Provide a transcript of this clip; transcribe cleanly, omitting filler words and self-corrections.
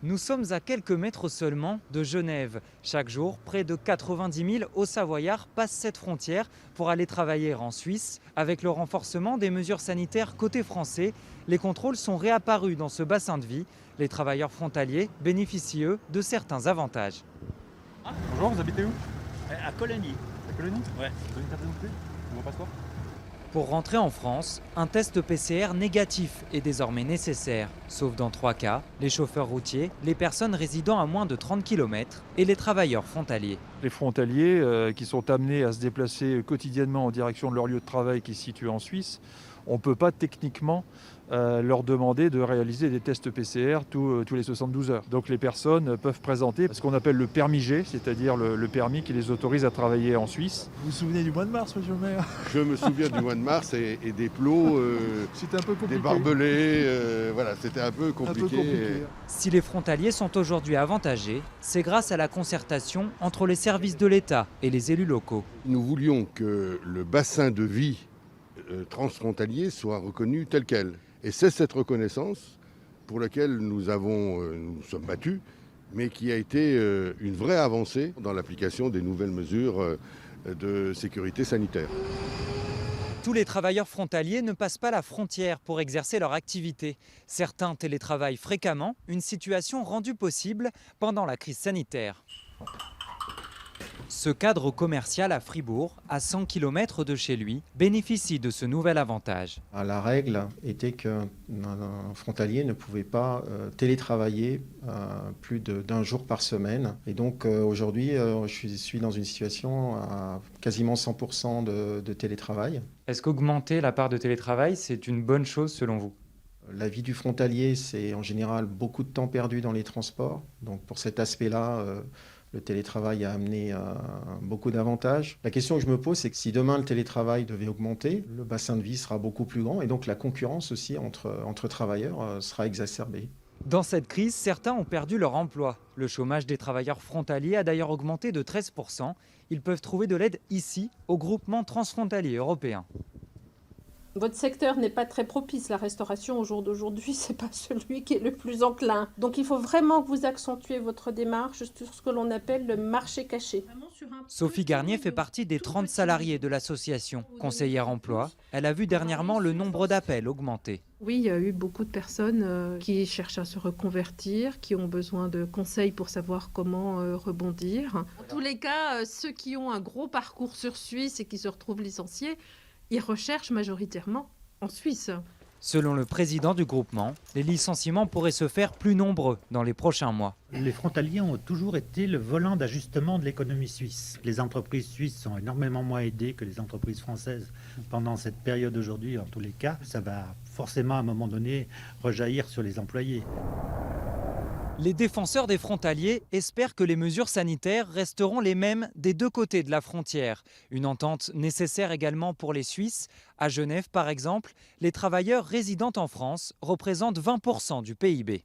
Nous sommes à quelques mètres seulement de Genève. Chaque jour, près de 90 000 Hauts-Savoyards passent cette frontière pour aller travailler en Suisse. Avec le renforcement des mesures sanitaires côté français, les contrôles sont réapparus dans ce bassin de vie. Les travailleurs frontaliers bénéficient, eux, de certains avantages. Bonjour, vous habitez où? À Cologny. À Cologny? Ouais. Vous avez une carte d'identité? Mon passeport? Pour rentrer en France, un test PCR négatif est désormais nécessaire, sauf dans 3 cas, les chauffeurs routiers, les personnes résidant à moins de 30 km et les travailleurs frontaliers. Les frontaliers qui sont amenés à se déplacer quotidiennement en direction de leur lieu de travail qui se situe en Suisse, on ne peut pas techniquement leur demander de réaliser des tests PCR tous les 72 heures. Donc les personnes peuvent présenter ce qu'on appelle le permis G, c'est-à-dire le permis qui les autorise à travailler en Suisse. Vous vous souvenez du mois de mars, monsieur le maire? Je me souviens du mois de mars et des plots, C'était un peu compliqué. des barbelés, voilà, c'était un peu compliqué. Si les frontaliers sont aujourd'hui avantagés, c'est grâce à la concertation entre les services de l'État et les élus locaux. Nous voulions que le bassin de vie transfrontalier soit reconnu tel quel. Et c'est cette reconnaissance pour laquelle nous sommes battus, mais qui a été une vraie avancée dans l'application des nouvelles mesures de sécurité sanitaire. Tous les travailleurs frontaliers ne passent pas la frontière pour exercer leur activité. Certains télétravaillent fréquemment, une situation rendue possible pendant la crise sanitaire. Ce cadre commercial à Fribourg, à 100 km de chez lui, bénéficie de ce nouvel avantage. La règle était qu'un frontalier ne pouvait pas télétravailler plus d'un jour par semaine. Et donc aujourd'hui, je suis dans une situation à quasiment 100% de télétravail. Est-ce qu'augmenter la part de télétravail, c'est une bonne chose selon vous ? La vie du frontalier, c'est en général beaucoup de temps perdu dans les transports. Donc pour cet aspect-là, le télétravail a amené beaucoup d'avantages. La question que je me pose, c'est que si demain le télétravail devait augmenter, le bassin de vie sera beaucoup plus grand et donc la concurrence aussi entre travailleurs sera exacerbée. Dans cette crise, certains ont perdu leur emploi. Le chômage des travailleurs frontaliers a d'ailleurs augmenté de 13%. Ils peuvent trouver de l'aide ici, au groupement transfrontalier européen. Votre secteur n'est pas très propice. La restauration au jour d'aujourd'hui, c'est pas celui qui est le plus enclin. Donc il faut vraiment que vous accentuez votre démarche sur ce que l'on appelle le marché caché. Sophie Garnier fait partie des 30 salariés de l'association. Conseillère emploi, elle a vu dernièrement le nombre d'appels augmenter. Oui, il y a eu beaucoup de personnes qui cherchent à se reconvertir, qui ont besoin de conseils pour savoir comment rebondir. En tous les cas, ceux qui ont un gros parcours sur Suisse et qui se retrouvent licenciés, ils recherchent majoritairement en Suisse. Selon le président du groupement, les licenciements pourraient se faire plus nombreux dans les prochains mois. Les frontaliers ont toujours été le volant d'ajustement de l'économie suisse. Les entreprises suisses sont énormément moins aidées que les entreprises françaises pendant cette période aujourd'hui. En tous les cas, ça va forcément à un moment donné rejaillir sur les employés. Les défenseurs des frontaliers espèrent que les mesures sanitaires resteront les mêmes des deux côtés de la frontière. Une entente nécessaire également pour les Suisses. À Genève, par exemple, les travailleurs résidant en France représentent 20% du PIB.